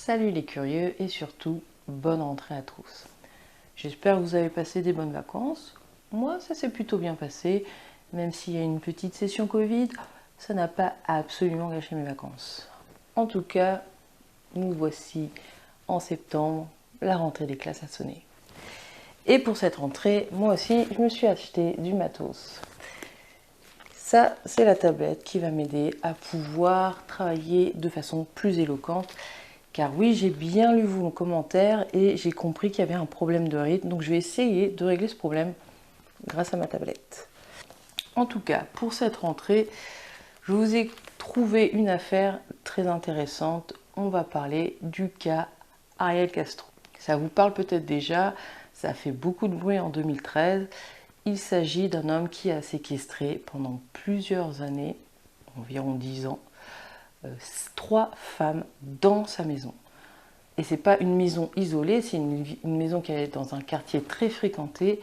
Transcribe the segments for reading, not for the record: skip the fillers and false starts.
Salut les curieux et surtout, bonne rentrée à tous. J'espère que vous avez passé des bonnes vacances. Moi, ça s'est plutôt bien passé, même s'il y a une petite session Covid, ça n'a pas absolument gâché mes vacances. En tout cas, nous voici en septembre, la rentrée des classes a sonné. Et pour cette rentrée, moi aussi, je me suis acheté du matos. Ça, c'est la tablette qui va m'aider à pouvoir travailler de façon plus éloquente. Car oui, j'ai bien lu vos commentaires et j'ai compris qu'il y avait un problème de rythme. Donc je vais essayer de régler ce problème grâce à ma tablette. En tout cas, pour cette rentrée, je vous ai trouvé une affaire très intéressante. On va parler du cas Ariel Castro. Ça vous parle peut-être déjà, ça a fait beaucoup de bruit en 2013. Il s'agit d'un homme qui a séquestré pendant plusieurs années, environ 10 ans, 3 femmes dans sa maison. Et c'est pas une maison isolée, c'est une maison qui est dans un quartier très fréquenté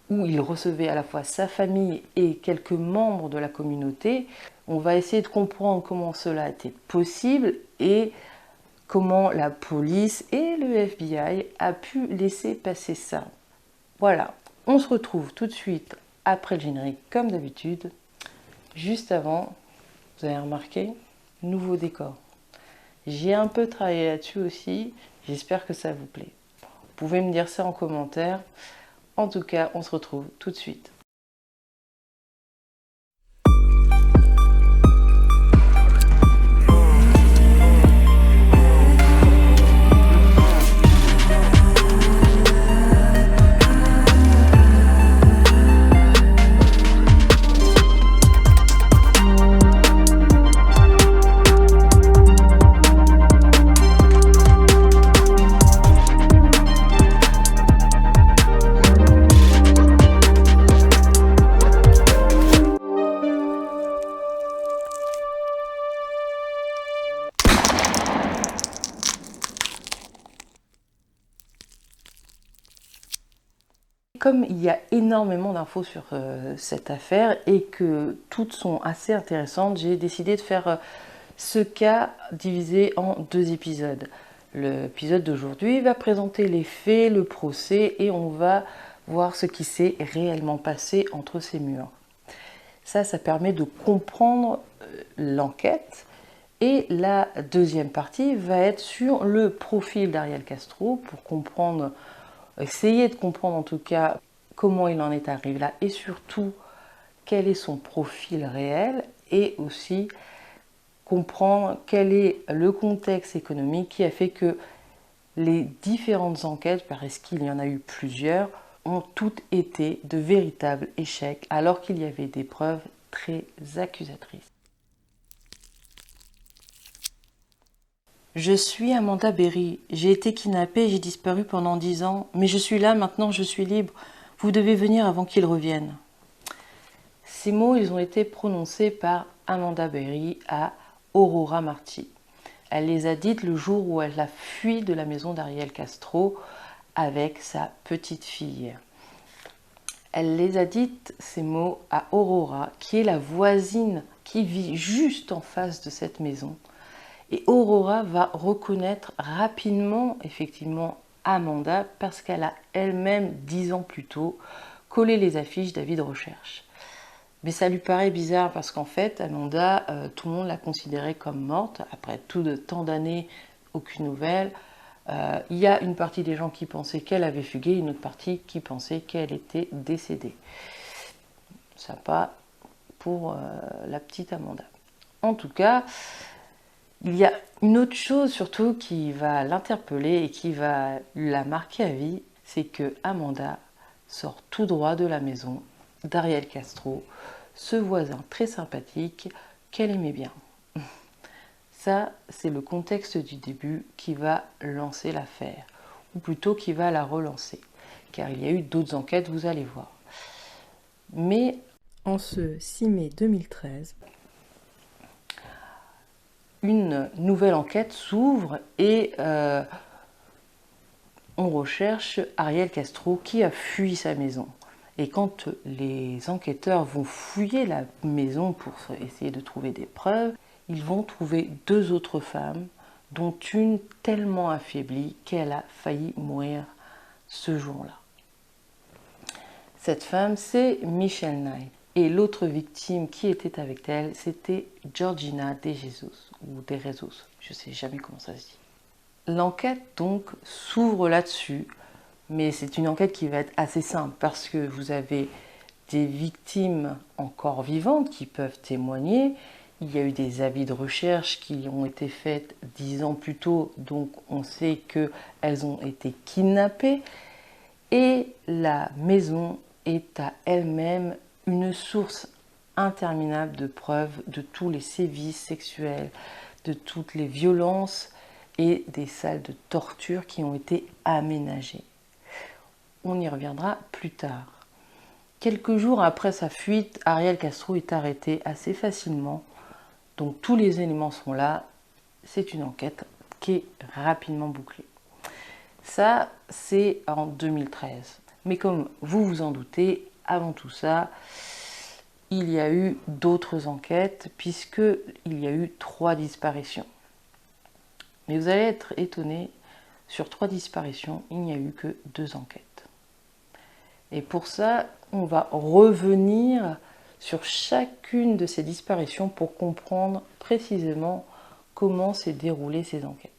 où il recevait à la fois sa famille et quelques membres de la communauté. On va essayer de comprendre comment cela était possible et comment la police et le FBI a pu laisser passer ça. Voilà, on se retrouve tout de suite après le générique comme d'habitude. Juste avant, vous avez remarqué, nouveau décor. J'ai un peu travaillé là-dessus aussi, j'espère que ça vous plaît. Vous pouvez me dire ça en commentaire. En tout cas, on se retrouve tout de suite. Comme il y a énormément d'infos sur cette affaire et que toutes sont assez intéressantes, j'ai décidé de faire ce cas divisé en 2 épisodes. L'épisode d'aujourd'hui va présenter les faits, le procès et on va voir ce qui s'est réellement passé entre ces murs. Ça permet de comprendre l'enquête. Et la deuxième partie va être sur le profil d'Ariel Castro pour comprendre, essayer de comprendre en tout cas comment il en est arrivé là et surtout quel est son profil réel et aussi comprendre quel est le contexte économique qui a fait que les différentes enquêtes, parce qu'il y en a eu plusieurs, ont toutes été de véritables échecs alors qu'il y avait des preuves très accusatrices. Je suis Amanda Berry. J'ai été kidnappée et j'ai disparu pendant 10 ans. Mais je suis là maintenant, je suis libre. Vous devez venir avant qu'il revienne. Ces mots, ils ont été prononcés par Amanda Berry à Aurora Marti. Elle les a dites le jour où elle a fui de la maison d'Ariel Castro avec sa petite fille. Elle les a dites, ces mots, à Aurora, qui est la voisine qui vit juste en face de cette maison. Et Aurora va reconnaître rapidement, effectivement, Amanda parce qu'elle a elle-même, 10 ans plus tôt, collé les affiches d'avis de recherche. Mais ça lui paraît bizarre parce qu'en fait, Amanda, tout le monde l'a considérée comme morte. Après tant d'années, aucune nouvelle. Il y a une partie des gens qui pensaient qu'elle avait fugué, une autre partie qui pensait qu'elle était décédée. Sympa pour la petite Amanda. En tout cas, il y a une autre chose surtout qui va l'interpeller et qui va la marquer à vie, c'est que Amanda sort tout droit de la maison d'Ariel Castro, ce voisin très sympathique qu'elle aimait bien. Ça, c'est le contexte du début qui va lancer l'affaire, ou plutôt qui va la relancer, car il y a eu d'autres enquêtes, vous allez voir. Mais en ce 6 mai 2013, une nouvelle enquête s'ouvre et on recherche Ariel Castro qui a fui sa maison. Et quand les enquêteurs vont fouiller la maison pour essayer de trouver des preuves, ils vont trouver 2 autres femmes dont une tellement affaiblie qu'elle a failli mourir ce jour-là. Cette femme, c'est Michelle Knight. Et l'autre victime qui était avec elle, c'était Georgina De Jesus, ou De Jesus, je ne sais jamais comment ça se dit. L'enquête donc s'ouvre là-dessus, mais c'est une enquête qui va être assez simple parce que vous avez des victimes encore vivantes qui peuvent témoigner. Il y a eu des avis de recherche qui ont été faits 10 ans plus tôt, donc on sait qu'elles ont été kidnappées. Et la maison est à elle-même une source interminable de preuves de tous les sévices sexuels, de toutes les violences et des salles de torture qui ont été aménagées. On y reviendra plus tard. Quelques jours après sa fuite, Ariel Castro est arrêté assez facilement. Donc tous les éléments sont là. C'est une enquête qui est rapidement bouclée. Ça, c'est en 2013. Mais comme vous vous en doutez, avant tout ça, il y a eu d'autres enquêtes puisqu'il y a eu 3 disparitions. Mais vous allez être étonnés, sur 3 disparitions, il n'y a eu que 2 enquêtes. Et pour ça, on va revenir sur chacune de ces disparitions pour comprendre précisément comment s'est déroulée ces enquêtes.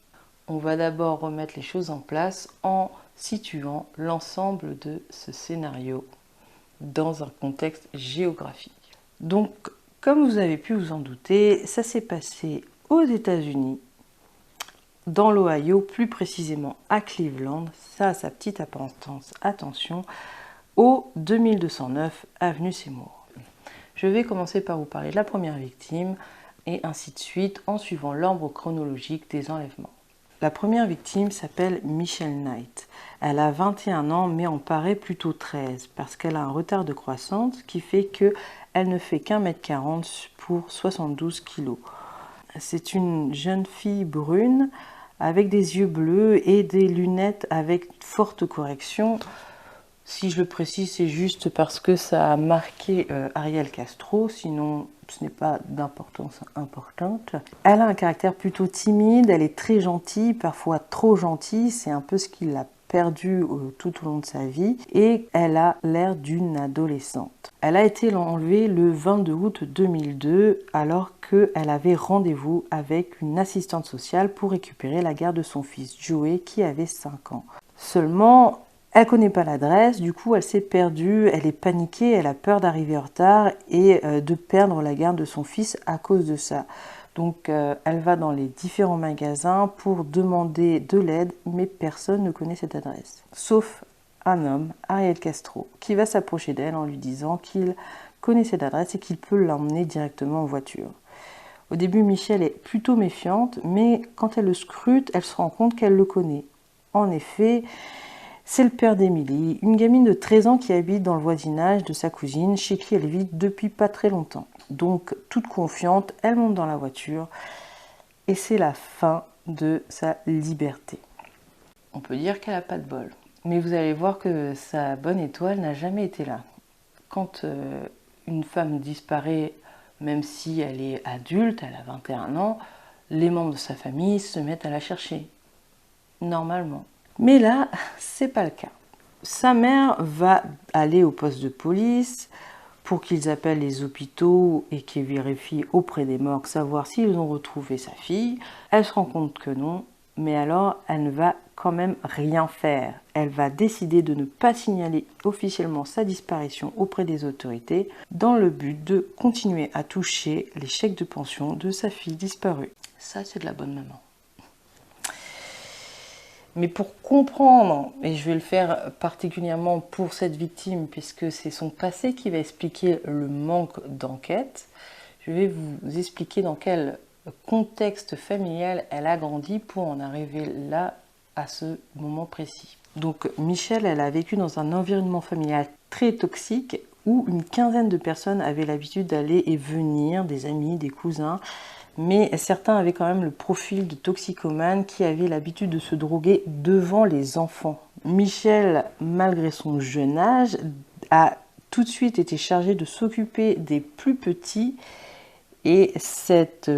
On va d'abord remettre les choses en place en situant l'ensemble de ce scénario dans un contexte géographique. Donc, comme vous avez pu vous en douter, ça s'est passé aux États-Unis, dans l'Ohio, plus précisément à Cleveland, ça a sa petite importance, attention, au 2209 avenue Seymour. Je vais commencer par vous parler de la première victime et ainsi de suite en suivant l'ordre chronologique des enlèvements. La première victime s'appelle Michelle Knight. Elle a 21 ans mais en paraît plutôt 13 parce qu'elle a un retard de croissance qui fait qu'elle ne fait qu'1m40 pour 72 kg. C'est une jeune fille brune avec des yeux bleus et des lunettes avec forte correction. Si je le précise, c'est juste parce que ça a marqué Ariel Castro, sinon ce n'est pas d'importance importante. Elle a un caractère plutôt timide, elle est très gentille, parfois trop gentille, c'est un peu ce qui l'a perdue tout au long de sa vie, et elle a l'air d'une adolescente. Elle a été enlevée le 22 août 2002 alors qu'elle avait rendez-vous avec une assistante sociale pour récupérer la garde de son fils Joey qui avait 5 ans. Seulement, elle ne connaît pas l'adresse, du coup elle s'est perdue, elle est paniquée, elle a peur d'arriver en retard et de perdre la garde de son fils à cause de ça. Donc elle va dans les différents magasins pour demander de l'aide, mais personne ne connaît cette adresse. Sauf un homme, Ariel Castro, qui va s'approcher d'elle en lui disant qu'il connaît cette adresse et qu'il peut l'emmener directement en voiture. Au début, Michelle est plutôt méfiante, mais quand elle le scrute, elle se rend compte qu'elle le connaît. En effet, c'est le père d'Emily, une gamine de 13 ans qui habite dans le voisinage de sa cousine, chez qui elle vit depuis pas très longtemps. Donc, toute confiante, elle monte dans la voiture et c'est la fin de sa liberté. On peut dire qu'elle n'a pas de bol. Mais vous allez voir que sa bonne étoile n'a jamais été là. Quand une femme disparaît, même si elle est adulte, elle a 21 ans, les membres de sa famille se mettent à la chercher. Normalement. Mais là, c'est pas le cas. Sa mère va aller au poste de police pour qu'ils appellent les hôpitaux et qu'ils vérifient auprès des morgues savoir s'ils ont retrouvé sa fille. Elle se rend compte que non, mais alors elle ne va quand même rien faire. Elle va décider de ne pas signaler officiellement sa disparition auprès des autorités dans le but de continuer à toucher les chèques de pension de sa fille disparue. Ça, c'est de la bonne maman. Mais pour comprendre, et je vais le faire particulièrement pour cette victime, puisque c'est son passé qui va expliquer le manque d'enquête, je vais vous expliquer dans quel contexte familial elle a grandi pour en arriver là, à ce moment précis. Donc Michelle, elle a vécu dans un environnement familial très toxique où une quinzaine de personnes avaient l'habitude d'aller et venir, des amis, des cousins, mais certains avaient quand même le profil de toxicomane qui avait l'habitude de se droguer devant les enfants. Michelle, malgré son jeune âge, a tout de suite été chargée de s'occuper des plus petits Et cette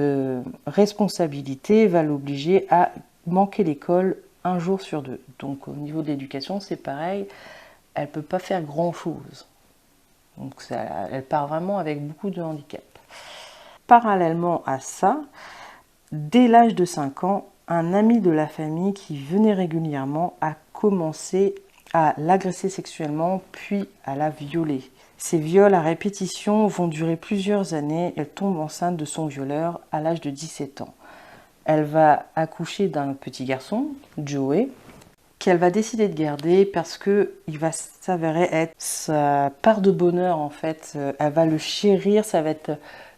responsabilité va l'obliger à manquer l'école un jour sur deux. Donc au niveau de l'éducation, c'est pareil, elle ne peut pas faire grand-chose. Donc elle part vraiment avec beaucoup de handicap. Parallèlement à ça, dès l'âge de 5 ans, un ami de la famille qui venait régulièrement a commencé à l'agresser sexuellement, puis à la violer. Ces viols à répétition vont durer plusieurs années. Elle tombe enceinte de son violeur à l'âge de 17 ans. Elle va accoucher d'un petit garçon, Joey, qu'elle va décider de garder parce que il va s'avérer être sa part de bonheur en fait. Elle va le chérir, ça va être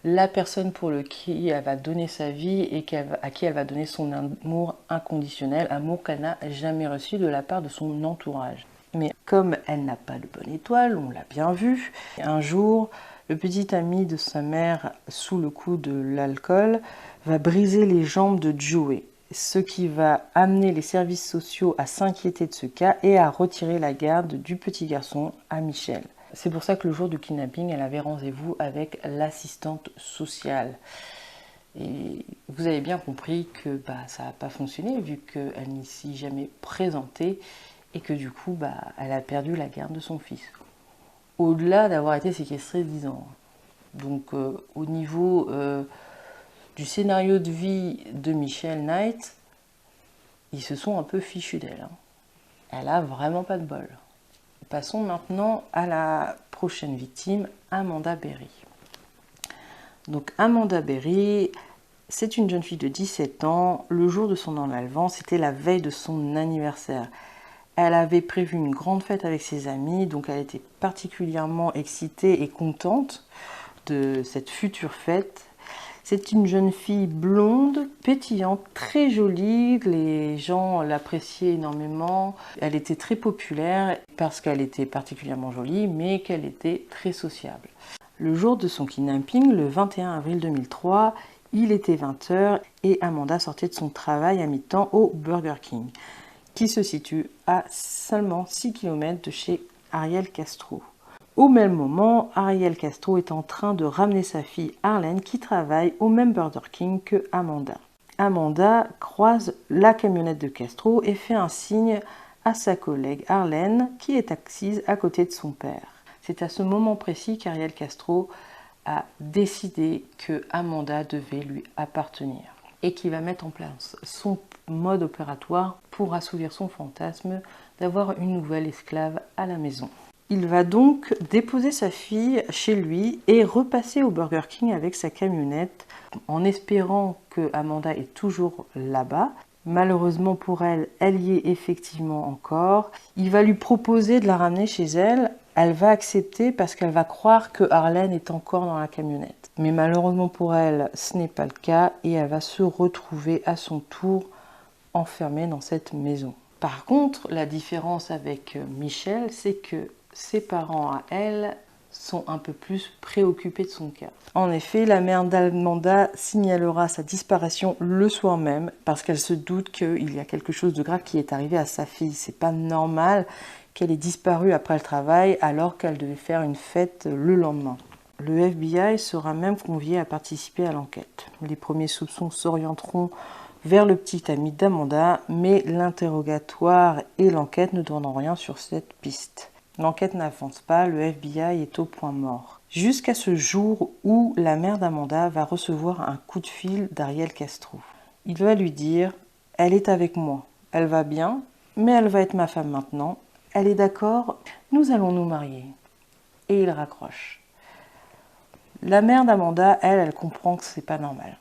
la personne pour qui elle va donner sa vie et à qui elle va donner son amour inconditionnel, amour qu'elle n'a jamais reçu de la part de son entourage. Mais comme elle n'a pas de bonne étoile, on l'a bien vu, un jour, le petit ami de sa mère, sous le coup de l'alcool, va briser les jambes de Joey, ce qui va amener les services sociaux à s'inquiéter de ce cas et à retirer la garde du petit garçon à Michelle. C'est pour ça que le jour du kidnapping, elle avait rendez-vous avec l'assistante sociale. Et vous avez bien compris que ça n'a pas fonctionné vu qu'elle n'y s'y jamais présentée et que du coup, elle a perdu la garde de son fils. Au-delà d'avoir été séquestrée 10 ans. Donc au niveau du scénario de vie de Michelle Knight, ils se sont un peu fichus d'elle. Elle a vraiment pas de bol. Passons maintenant à la prochaine victime, Amanda Berry. Donc Amanda Berry, c'est une jeune fille de 17 ans. Le jour de son enlèvement, c'était la veille de son anniversaire. Elle avait prévu une grande fête avec ses amis, donc elle était particulièrement excitée et contente de cette future fête. C'est une jeune fille blonde, pétillante, très jolie. Les gens l'appréciaient énormément. Elle était très populaire parce qu'elle était particulièrement jolie, mais qu'elle était très sociable. Le jour de son kidnapping, le 21 avril 2003, il était 20h et Amanda sortait de son travail à mi-temps au Burger King, qui se situe à seulement 6 km de chez Ariel Castro. Au même moment, Ariel Castro est en train de ramener sa fille Arlene qui travaille au même Burger King que Amanda. Amanda croise la camionnette de Castro et fait un signe à sa collègue Arlene qui est assise à côté de son père. C'est à ce moment précis qu'Ariel Castro a décidé que Amanda devait lui appartenir et qu'il va mettre en place son mode opératoire pour assouvir son fantasme d'avoir une nouvelle esclave à la maison. Il va donc déposer sa fille chez lui et repasser au Burger King avec sa camionnette en espérant que Amanda est toujours là-bas. Malheureusement pour elle, elle y est effectivement encore. Il va lui proposer de la ramener chez elle. Elle va accepter parce qu'elle va croire que Arlene est encore dans la camionnette. Mais malheureusement pour elle, ce n'est pas le cas et elle va se retrouver à son tour enfermée dans cette maison. Par contre, la différence avec Michelle, c'est que ses parents à elle sont un peu plus préoccupés de son cas. En effet, la mère d'Amanda signalera sa disparition le soir même parce qu'elle se doute qu'il y a quelque chose de grave qui est arrivé à sa fille. C'est pas normal qu'elle ait disparu après le travail alors qu'elle devait faire une fête le lendemain. Le FBI sera même convié à participer à l'enquête. Les premiers soupçons s'orienteront vers le petit ami d'Amanda, mais l'interrogatoire et l'enquête ne donnent rien sur cette piste. L'enquête n'avance pas, le FBI est au point mort. Jusqu'à ce jour où la mère d'Amanda va recevoir un coup de fil d'Ariel Castro. Il va lui dire « Elle est avec moi, elle va bien, mais elle va être ma femme maintenant. Elle est d'accord, nous allons nous marier. » Et il raccroche. La mère d'Amanda, elle comprend que c'est pas normal.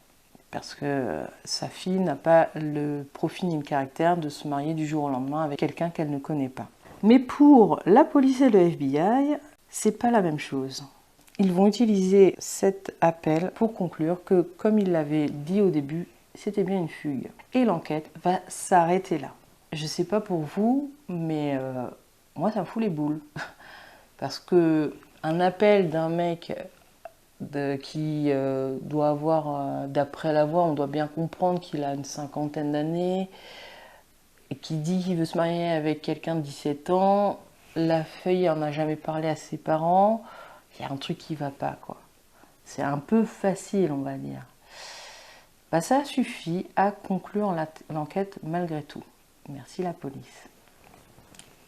Parce que sa fille n'a pas le profil ni le caractère de se marier du jour au lendemain avec quelqu'un qu'elle ne connaît pas. Mais pour la police et le FBI, c'est pas la même chose. Ils vont utiliser cet appel pour conclure que, comme il l'avait dit au début, c'était bien une fugue. Et l'enquête va s'arrêter là. Je sais pas pour vous, mais moi ça me fout les boules. Parce que un appel d'un mec qui doit avoir, d'après la voix, on doit bien comprendre qu'il a une cinquantaine d'années, et qui dit qu'il veut se marier avec quelqu'un de 17 ans, la fille en a jamais parlé à ses parents, il y a un truc qui va pas, quoi. C'est un peu facile, on va dire. Bah, ça suffit à conclure l'enquête malgré tout. Merci la police.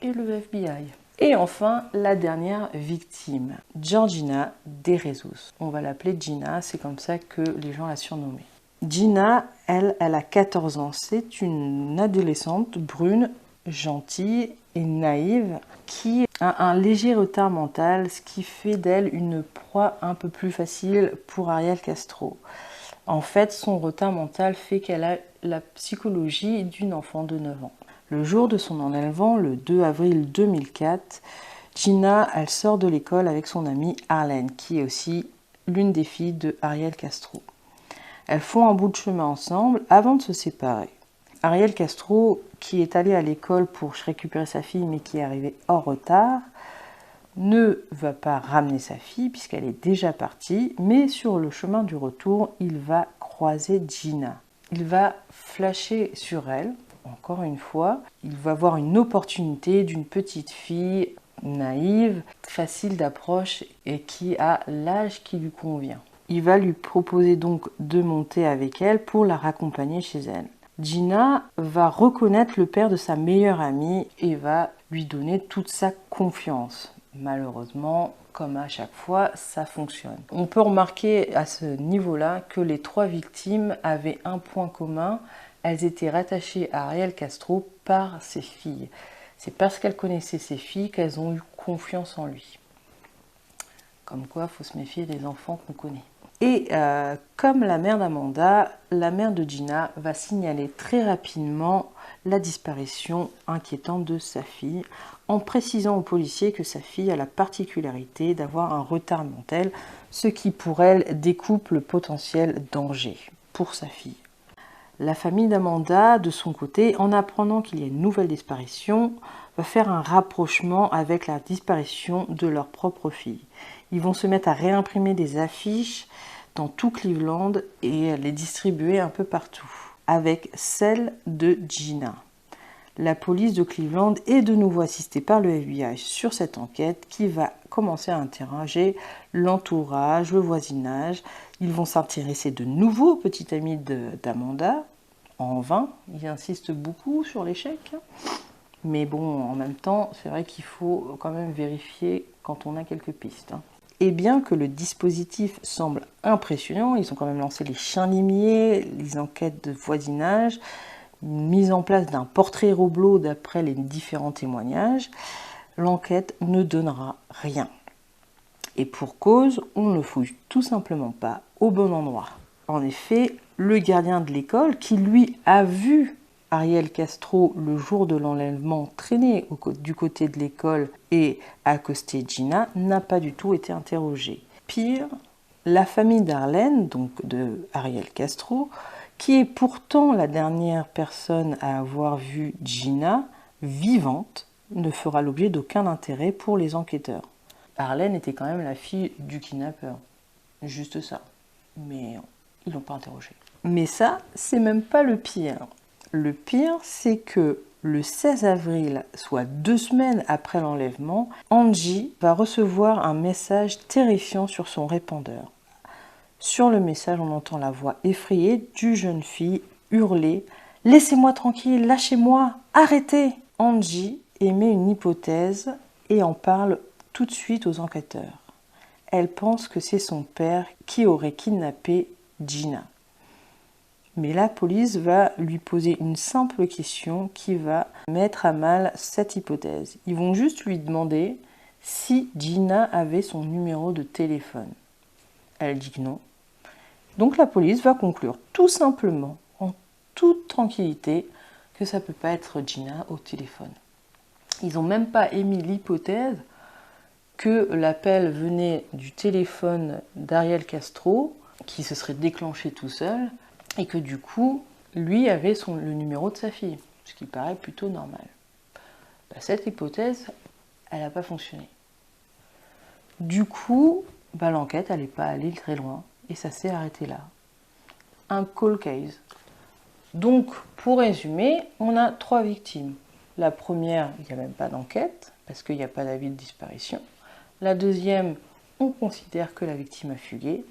Et le FBI. Et enfin, la dernière victime, Georgina DeRezus. On va l'appeler Gina, c'est comme ça que les gens la surnommaient. Gina, elle a 14 ans. C'est une adolescente brune, gentille et naïve qui a un léger retard mental, ce qui fait d'elle une proie un peu plus facile pour Ariel Castro. En fait, son retard mental fait qu'elle a la psychologie d'une enfant de 9 ans. Le jour de son enlèvement, le 2 avril 2004, Gina, elle sort de l'école avec son amie Arlene, qui est aussi l'une des filles de Ariel Castro. Elles font un bout de chemin ensemble avant de se séparer. Ariel Castro, qui est allé à l'école pour récupérer sa fille, mais qui est arrivée en retard, ne va pas ramener sa fille puisqu'elle est déjà partie, mais sur le chemin du retour, il va croiser Gina. Il va flasher sur elle, encore une fois. Il va voir une opportunité d'une petite fille naïve, facile d'approche et qui a l'âge qui lui convient. Il va lui proposer donc de monter avec elle pour la raccompagner chez elle. Gina va reconnaître le père de sa meilleure amie et va lui donner toute sa confiance. Malheureusement, comme à chaque fois, ça fonctionne. On peut remarquer à ce niveau-là que les 3 victimes avaient un point commun. Elles étaient rattachées à Ariel Castro par ses filles. C'est parce qu'elles connaissaient ses filles qu'elles ont eu confiance en lui. Comme quoi, il faut se méfier des enfants qu'on connaît. Et comme la mère d'Amanda, la mère de Gina va signaler très rapidement la disparition inquiétante de sa fille, en précisant aux policiers que sa fille a la particularité d'avoir un retard mental, ce qui pour elle découpe le potentiel danger pour sa fille. La famille d'Amanda, de son côté, en apprenant qu'il y a une nouvelle disparition, va faire un rapprochement avec la disparition de leur propre fille. Ils vont se mettre à réimprimer des affiches dans tout Cleveland et les distribuer un peu partout, avec celle de Gina. La police de Cleveland est de nouveau assistée par le FBI sur cette enquête qui va commencer à interroger l'entourage, le voisinage. Ils vont s'intéresser de nouveau aux petits amis d'Amanda, en vain. Ils insistent beaucoup sur l'échec. Mais bon, en même temps, c'est vrai qu'il faut quand même vérifier quand on a quelques pistes. Et bien que le dispositif semble impressionnant, ils ont quand même lancé les chiens limiers, les enquêtes de voisinage, une mise en place d'un portrait Roblo d'après les différents témoignages, l'enquête ne donnera rien. Et pour cause, on ne fouille tout simplement pas au bon endroit. En effet, le gardien de l'école, qui lui a vu Ariel Castro le jour de l'enlèvement traîner du côté de l'école et accoster Gina, n'a pas du tout été interrogé. Pire, la famille d'Arlene, donc de Ariel Castro, qui est pourtant la dernière personne à avoir vu Gina vivante, ne fera l'objet d'aucun intérêt pour les enquêteurs. Arlene était quand même la fille du kidnappeur. Juste ça. Mais ils l'ont pas interrogée. Mais ça, c'est même pas le pire. Le pire, c'est que le 16 avril, soit 2 semaines après l'enlèvement, Angie va recevoir un message terrifiant sur son répondeur. Sur le message, on entend la voix effrayée du jeune fille hurler « Laissez-moi tranquille, lâchez-moi, arrêtez !» Angie émet une hypothèse et en parle tout de suite aux enquêteurs. Elle pense que c'est son père qui aurait kidnappé Gina. Mais la police va lui poser une simple question qui va mettre à mal cette hypothèse. Ils vont juste lui demander si Gina avait son numéro de téléphone. Elle dit que non. Donc la police va conclure tout simplement, en toute tranquillité, que ça ne peut pas être Gina au téléphone. Ils n'ont même pas émis l'hypothèse que l'appel venait du téléphone d'Ariel Castro, qui se serait déclenché tout seul, et que du coup, lui avait le numéro de sa fille, ce qui paraît plutôt normal. Cette hypothèse, elle n'a pas fonctionné. Du coup, l'enquête, elle n'est pas allée très loin, et ça s'est arrêté là. Un cold case. Donc, pour résumer, on a 3 victimes. La première, il n'y a même pas d'enquête, parce qu'il n'y a pas d'avis de disparition. La deuxième, on considère que la victime a fugué.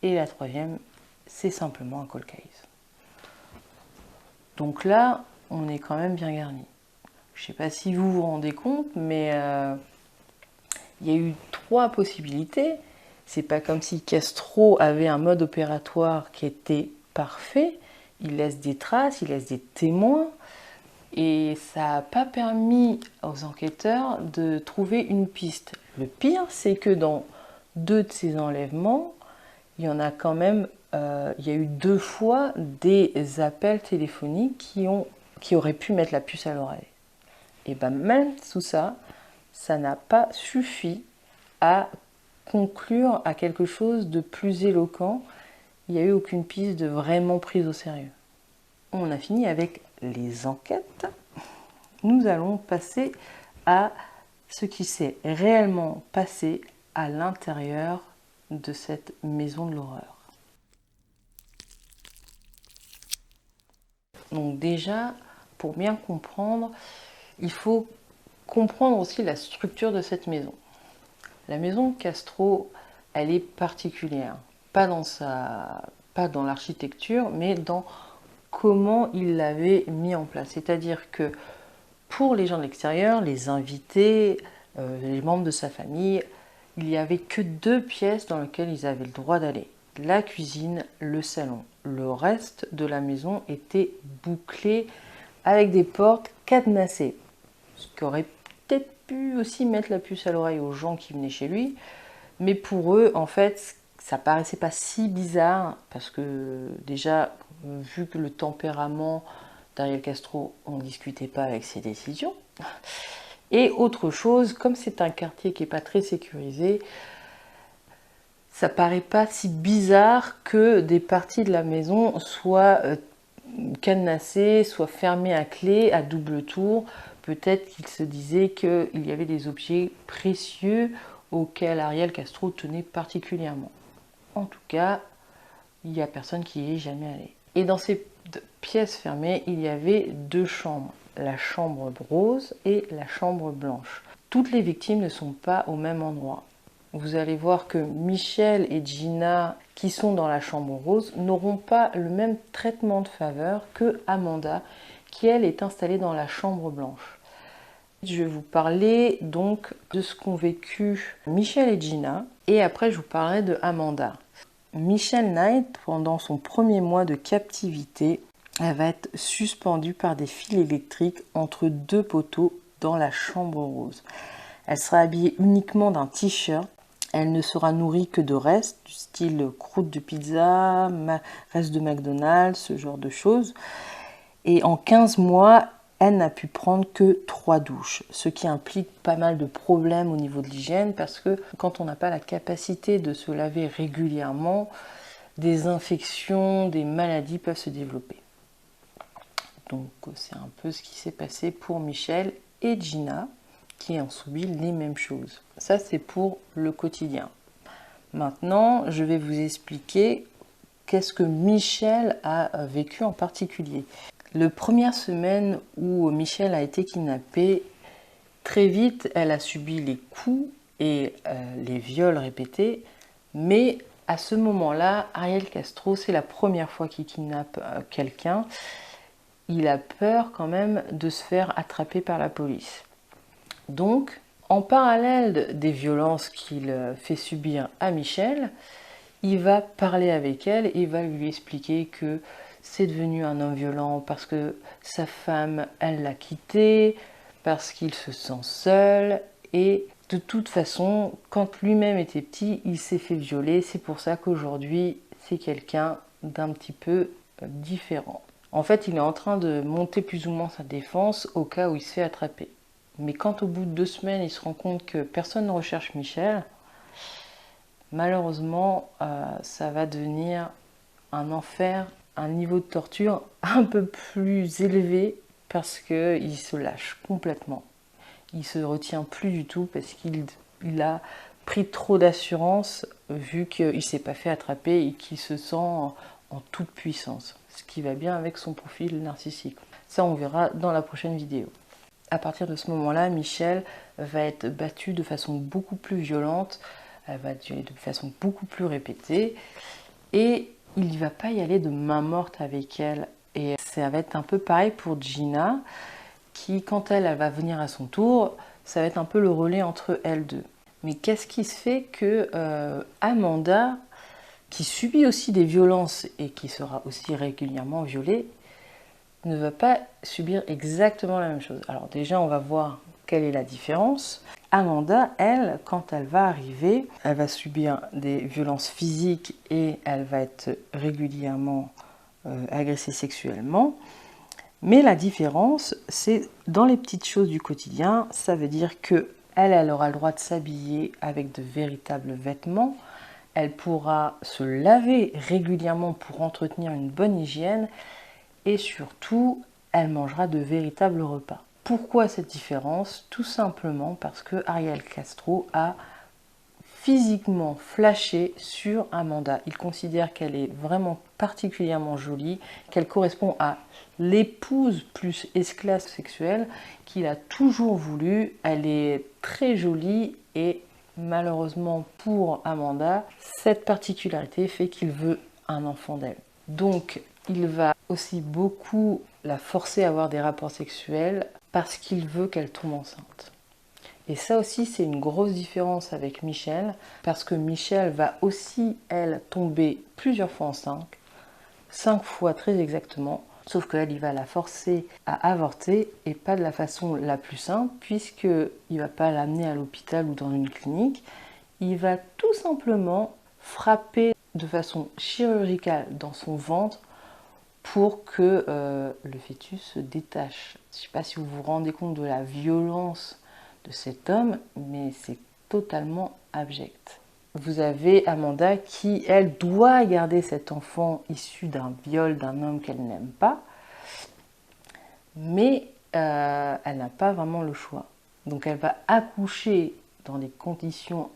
Et la troisième, c'est simplement un cold case. Donc là, on est quand même bien garni. Je ne sais pas si vous vous rendez compte, mais il y a eu 3 possibilités. C'est pas comme si Castro avait un mode opératoire qui était parfait. Il laisse des traces, il laisse des témoins. Et ça n'a pas permis aux enquêteurs de trouver une piste. Le pire, c'est que dans 2 de ces enlèvements, il y en a quand même, il y a eu 2 fois des appels téléphoniques qui auraient pu mettre la puce à l'oreille. Et bien même sous ça, ça n'a pas suffi à conclure à quelque chose de plus éloquent. Il n'y a eu aucune piste de vraiment prise au sérieux. On a fini avec les enquêtes. Nous allons passer à ce qui s'est réellement passé à l'intérieur de cette maison de l'horreur. Donc déjà, pour bien comprendre, il faut comprendre aussi la structure de cette maison. La maison Castro, elle est particulière, pas dans l'architecture, mais dans comment il l'avait mis en place. C'est-à-dire que pour les gens de l'extérieur, les invités, les membres de sa famille, il n'y avait que 2 pièces dans lesquelles ils avaient le droit d'aller. La cuisine, le salon. Le reste de la maison était bouclé avec des portes cadenassées. Ce qui aurait peut-être pu aussi mettre la puce à l'oreille aux gens qui venaient chez lui. Mais pour eux, en fait, ça paraissait pas si bizarre parce que déjà, vu que le tempérament d'Ariel Castro, on ne discutait pas avec ses décisions. Et autre chose, comme c'est un quartier qui n'est pas très sécurisé, ça paraît pas si bizarre que des parties de la maison soient cadenassées, soient fermées à clé, à double tour. Peut-être qu'il se disait qu'il y avait des objets précieux auxquels Ariel Castro tenait particulièrement. En tout cas, il n'y a personne qui y est jamais allé. Et dans ces pièces fermées, il y avait 2 chambres, la chambre rose et la chambre blanche. Toutes les victimes ne sont pas au même endroit. Vous allez voir que Michel et Gina, qui sont dans la chambre rose, n'auront pas le même traitement de faveur que Amanda, qui elle est installée dans la chambre blanche. Je vais vous parler donc de ce qu'ont vécu Michel et Gina, et après je vous parlerai de Amanda. Michelle Knight, pendant son premier mois de captivité, elle va être suspendue par des fils électriques entre 2 poteaux dans la chambre rose. Elle sera habillée uniquement d'un t-shirt. Elle ne sera nourrie que de restes, du style croûte de pizza, restes de McDonald's, ce genre de choses. Et en 15 mois, elle n'a pu prendre que 3 douches, ce qui implique pas mal de problèmes au niveau de l'hygiène parce que quand on n'a pas la capacité de se laver régulièrement, des infections, des maladies peuvent se développer. Donc c'est un peu ce qui s'est passé pour Michel et Gina qui ont subi les mêmes choses. Ça c'est pour le quotidien. Maintenant, je vais vous expliquer qu'est-ce que Michel a vécu en particulier. La première semaine où Michel a été kidnappée, très vite, elle a subi les coups et les viols répétés. Mais à ce moment-là, Ariel Castro, c'est la première fois qu'il kidnappe quelqu'un. Il a peur quand même de se faire attraper par la police. Donc, en parallèle des violences qu'il fait subir à Michel, il va parler avec elle et va lui expliquer que c'est devenu un homme violent parce que sa femme, elle l'a quitté, parce qu'il se sent seul. Et de toute façon, quand lui-même était petit, il s'est fait violer. C'est pour ça qu'aujourd'hui, c'est quelqu'un d'un petit peu différent. En fait, il est en train de monter plus ou moins sa défense au cas où il se fait attraper. Mais quand au bout de 2 semaines, il se rend compte que personne ne recherche Michel, malheureusement, ça va devenir un enfer, un niveau de torture un peu plus élevé parce qu'il se lâche complètement. Il se retient plus du tout parce qu'il a pris trop d'assurance vu qu'il ne s'est pas fait attraper et qu'il se sent en toute puissance. Ce qui va bien avec son profil narcissique. Ça, on verra dans la prochaine vidéo. À partir de ce moment-là, Michel va être battue de façon beaucoup plus violente. Elle va être violée de façon beaucoup plus répétée. et il ne va pas y aller de main morte avec elle. Et ça va être un peu pareil pour Gina, qui, quand elle va venir à son tour, ça va être un peu le relais entre elles deux. Mais qu'est-ce qui se fait que Amanda, qui subit aussi des violences et qui sera aussi régulièrement violée, ne va pas subir exactement la même chose. Alors déjà, on va voir quelle est la différence. Amanda, elle, quand elle va arriver, elle va subir des violences physiques et elle va être régulièrement agressée sexuellement. Mais la différence, c'est dans les petites choses du quotidien. Ça veut dire que elle aura le droit de s'habiller avec de véritables vêtements. Elle pourra se laver régulièrement pour entretenir une bonne hygiène. Et surtout, elle mangera de véritables repas. Pourquoi cette différence? Tout simplement parce que Ariel Castro a physiquement flashé sur Amanda. Il considère qu'elle est vraiment particulièrement jolie, qu'elle correspond à l'épouse plus esclave sexuelle qu'il a toujours voulu. Elle est très jolie et malheureusement pour Amanda, cette particularité fait qu'il veut un enfant d'elle. Donc, il va aussi beaucoup la forcer à avoir des rapports sexuels parce qu'il veut qu'elle tombe enceinte. Et ça aussi, c'est une grosse différence avec Michelle, parce que Michelle va aussi, elle, tomber plusieurs fois enceinte, 5 fois très exactement, sauf qu'elle, il va la forcer à avorter, et pas de la façon la plus simple, puisqu'il ne va pas l'amener à l'hôpital ou dans une clinique, il va tout simplement frapper de façon chirurgicale dans son ventre pour que le fœtus se détache. Je ne sais pas si vous vous rendez compte de la violence de cet homme, mais c'est totalement abject. Vous avez Amanda qui, elle, doit garder cet enfant issu d'un viol d'un homme qu'elle n'aime pas, mais elle n'a pas vraiment le choix. Donc elle va accoucher dans des conditions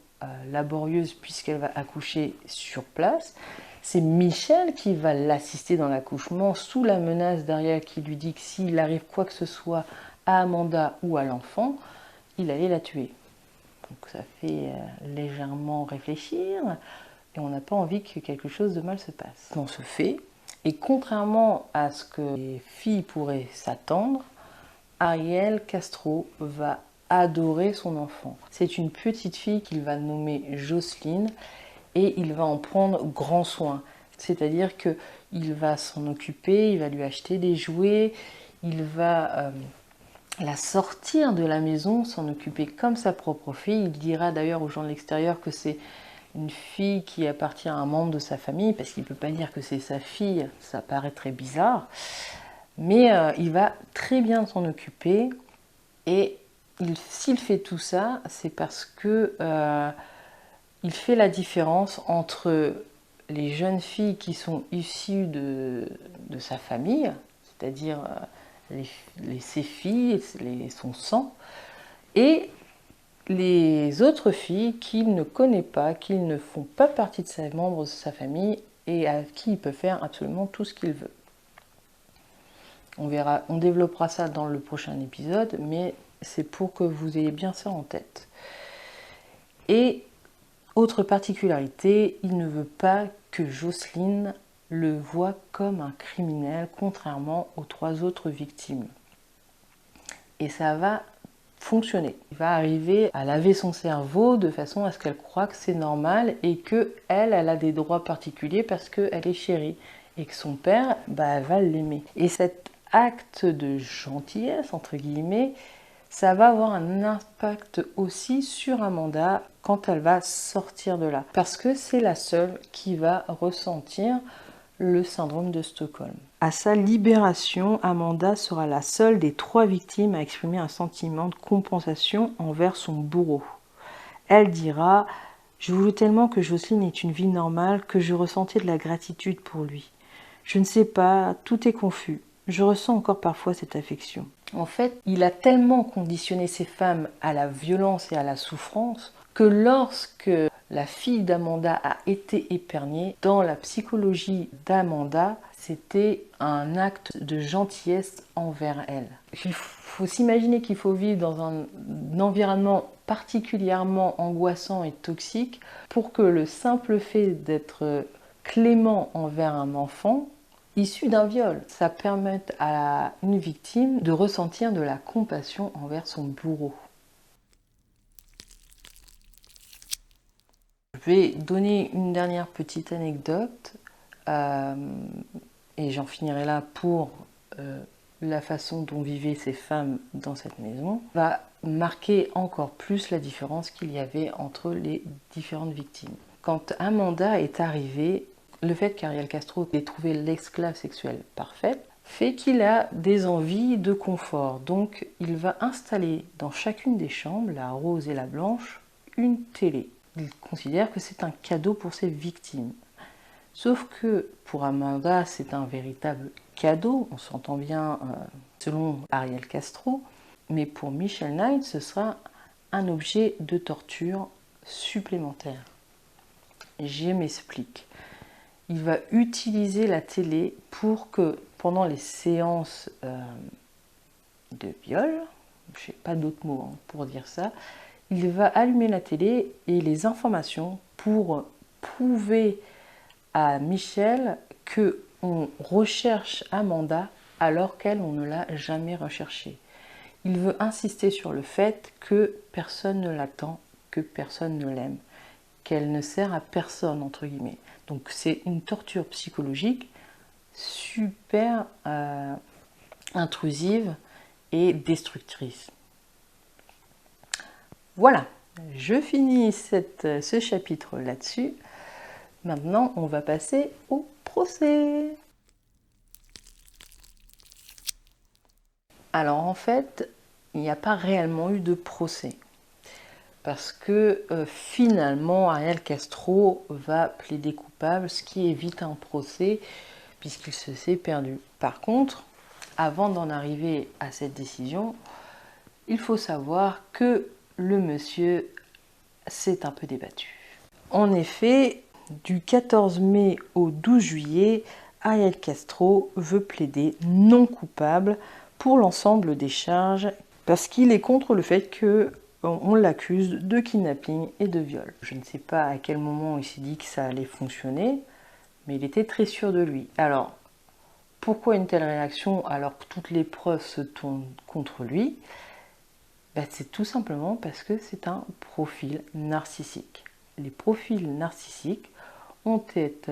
laborieuses puisqu'elle va accoucher sur place. C'est Michel qui va l'assister dans l'accouchement sous la menace d'Ariel qui lui dit que s'il arrive quoi que ce soit à Amanda ou à l'enfant, il allait la tuer. Donc ça fait légèrement réfléchir et on n'a pas envie que quelque chose de mal se passe. On se fait, et contrairement à ce que les filles pourraient s'attendre, Ariel Castro va adorer son enfant. C'est une petite fille qu'il va nommer Jocelyne et il va en prendre grand soin. C'est-à-dire qu'il va s'en occuper, il va lui acheter des jouets, il va la sortir de la maison, s'en occuper comme sa propre fille. Il dira d'ailleurs aux gens de l'extérieur que c'est une fille qui appartient à un membre de sa famille, parce qu'il ne peut pas dire que c'est sa fille, ça paraît très bizarre. Mais il va très bien s'en occuper, et s'il fait tout ça, c'est parce que il fait la différence entre les jeunes filles qui sont issues de sa famille, c'est-à-dire ses filles, son sang, et les autres filles qu'il ne connaît pas, qui ne font pas partie de ses membres de sa famille et à qui il peut faire absolument tout ce qu'il veut. On verra, on développera ça dans le prochain épisode, mais c'est pour que vous ayez bien ça en tête. Et autre particularité, il ne veut pas que Jocelyne le voit comme un criminel, contrairement aux 3 autres victimes. Et ça va fonctionner. Il va arriver à laver son cerveau de façon à ce qu'elle croie que c'est normal et que elle a des droits particuliers parce qu'elle est chérie et que son père, elle va l'aimer. Et cet acte de gentillesse, entre guillemets, ça va avoir un impact aussi sur Amanda quand elle va sortir de là. Parce que c'est la seule qui va ressentir le syndrome de Stockholm. À sa libération, Amanda sera la seule des 3 victimes à exprimer un sentiment de compensation envers son bourreau. Elle dira « Je voulais tellement que Jocelyne ait une vie normale que je ressentais de la gratitude pour lui. Je ne sais pas, tout est confus. Je ressens encore parfois cette affection. » En fait, il a tellement conditionné ces femmes à la violence et à la souffrance que lorsque la fille d'Amanda a été épargnée, dans la psychologie d'Amanda, c'était un acte de gentillesse envers elle. Il faut s'imaginer qu'il faut vivre dans un environnement particulièrement angoissant et toxique pour que le simple fait d'être clément envers un enfant issu d'un viol. Ça permet à une victime de ressentir de la compassion envers son bourreau. Je vais donner une dernière petite anecdote et j'en finirai là pour la façon dont vivaient ces femmes dans cette maison. Va marquer encore plus la différence qu'il y avait entre les différentes victimes. Quand Amanda est arrivée, le fait qu'Ariel Castro ait trouvé l'esclave sexuelle parfaite fait qu'il a des envies de confort. Donc il va installer dans chacune des chambres, la rose et la blanche, une télé. Il considère que c'est un cadeau pour ses victimes. Sauf que pour Amanda, c'est un véritable cadeau, on s'entend bien selon Ariel Castro, mais pour Michelle Knight, ce sera un objet de torture supplémentaire. Je m'explique. Il va utiliser la télé pour que pendant les séances de viol, je n'ai pas d'autres mots pour dire ça, il va allumer la télé et les informations pour prouver à Michelle qu'on recherche Amanda alors qu'elle, on ne l'a jamais recherchée. Il veut insister sur le fait que personne ne l'attend, que personne ne l'aime, qu'elle ne sert à personne, entre guillemets. Donc c'est une torture psychologique super intrusive et destructrice. Voilà, je finis ce chapitre là-dessus. Maintenant, on va passer au procès. Alors en fait, il n'y a pas réellement eu de procès. Parce que finalement, Ariel Castro va plaider coupable, ce qui évite un procès, puisqu'il se s'est perdu. Par contre, avant d'en arriver à cette décision, il faut savoir que le monsieur s'est un peu débattu. En effet, du 14 mai au 12 juillet, Ariel Castro veut plaider non coupable pour l'ensemble des charges, parce qu'il est contre le fait qu'on l'accuse de kidnapping et de viol. Je ne sais pas à quel moment il s'est dit que ça allait fonctionner, mais il était très sûr de lui. Alors, pourquoi une telle réaction alors que toutes les preuves se tournent contre lui? C'est tout simplement parce que c'est un profil narcissique. Les profils narcissiques ont cette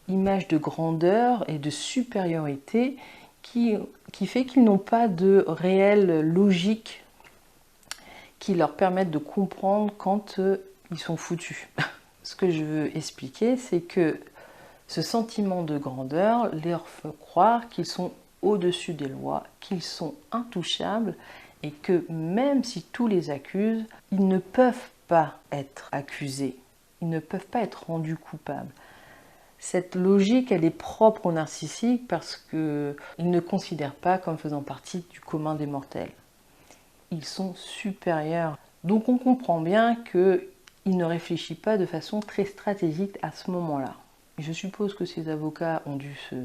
image de grandeur et de supériorité qui fait qu'ils n'ont pas de réelle logique qui leur permettent de comprendre quand ils sont foutus. Ce que je veux expliquer, c'est que ce sentiment de grandeur leur fait croire qu'ils sont au-dessus des lois, qu'ils sont intouchables et que même si tous les accusent, ils ne peuvent pas être accusés, ils ne peuvent pas être rendus coupables. Cette logique, elle est propre aux narcissiques parce qu'ils ne considèrent pas comme faisant partie du commun des mortels. Ils sont supérieurs. Donc on comprend bien qu'il ne réfléchit pas de façon très stratégique à ce moment-là. Je suppose que ses avocats ont dû se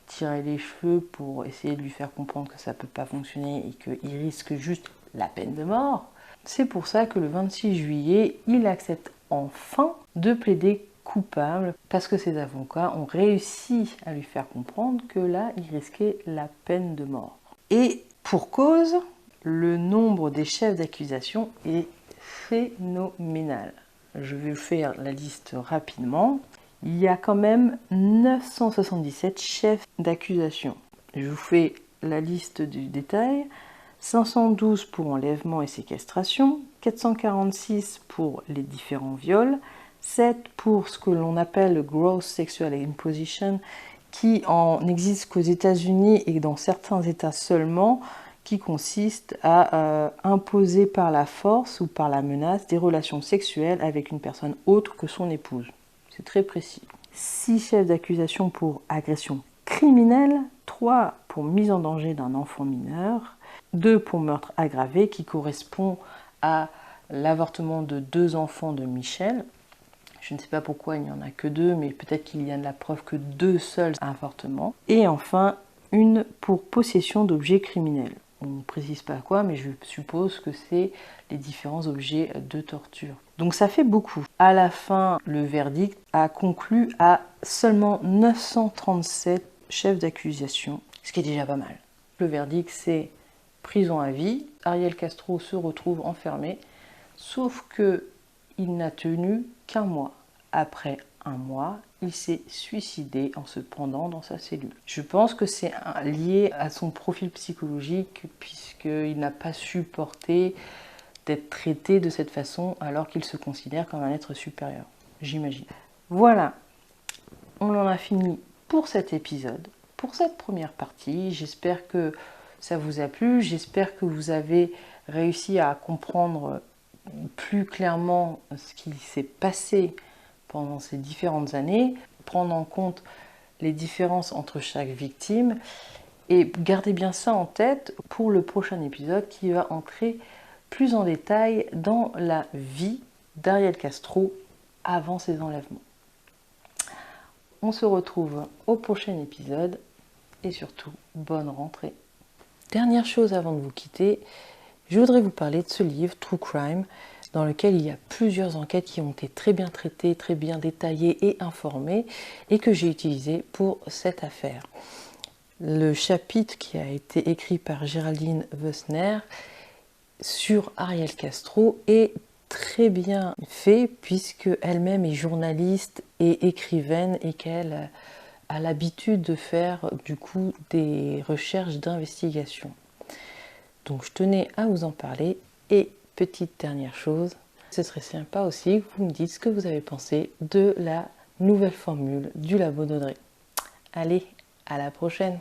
tirer les cheveux pour essayer de lui faire comprendre que ça ne peut pas fonctionner et qu'il risque juste la peine de mort. C'est pour ça que le 26 juillet, il accepte enfin de plaider coupable parce que ses avocats ont réussi à lui faire comprendre que là, il risquait la peine de mort. Et pour cause, le nombre des chefs d'accusation est phénoménal. Je vais vous faire la liste rapidement. Il y a quand même 977 chefs d'accusation. Je vous fais la liste du détail. 512 pour enlèvement et séquestration, 446 pour les différents viols, 7 pour ce que l'on appelle le gross sexual imposition, qui n'existe qu'aux États-Unis et dans certains États seulement, qui consiste à imposer par la force ou par la menace des relations sexuelles avec une personne autre que son épouse. C'est très précis. 6 chefs d'accusation pour agression criminelle, 3 pour mise en danger d'un enfant mineur, 2 pour meurtre aggravé qui correspond à l'avortement de 2 enfants de Michelle. Je ne sais pas pourquoi il n'y en a que 2, mais peut-être qu'il y a de la preuve que 2 seuls avortements. Et enfin, 1 pour possession d'objets criminels. On ne précise pas quoi, mais je suppose que c'est les différents objets de torture. Donc ça fait beaucoup. À la fin, le verdict a conclu à seulement 937 chefs d'accusation, ce qui est déjà pas mal. Le verdict, c'est prison à vie. Ariel Castro se retrouve enfermé, sauf que il n'a tenu qu'un mois. Après un mois, il s'est suicidé en se pendant dans sa cellule. Je pense que c'est lié à son profil psychologique, puisqu'il n'a pas supporté d'être traité de cette façon alors qu'il se considère comme un être supérieur, j'imagine. Voilà, on en a fini pour cet épisode, pour cette première partie. J'espère que ça vous a plu, j'espère que vous avez réussi à comprendre plus clairement ce qui s'est passé pendant ces différentes années, prendre en compte les différences entre chaque victime et gardez bien ça en tête pour le prochain épisode qui va entrer plus en détail dans la vie d'Ariel Castro avant ses enlèvements. On se retrouve au prochain épisode et surtout, bonne rentrée. Dernière chose avant de vous quitter, je voudrais vous parler de ce livre, True Crime, dans lequel il y a plusieurs enquêtes qui ont été très bien traitées, très bien détaillées et informées, et que j'ai utilisé pour cette affaire. Le chapitre qui a été écrit par Géraldine Wessner sur Ariel Castro est très bien fait, puisque elle-même est journaliste et écrivaine et qu'elle a l'habitude de faire du coup des recherches d'investigation. Donc je tenais à vous en parler. Et petite dernière chose, ce serait sympa aussi que vous me dites ce que vous avez pensé de la nouvelle formule du labo d'Audrey. Allez, à la prochaine!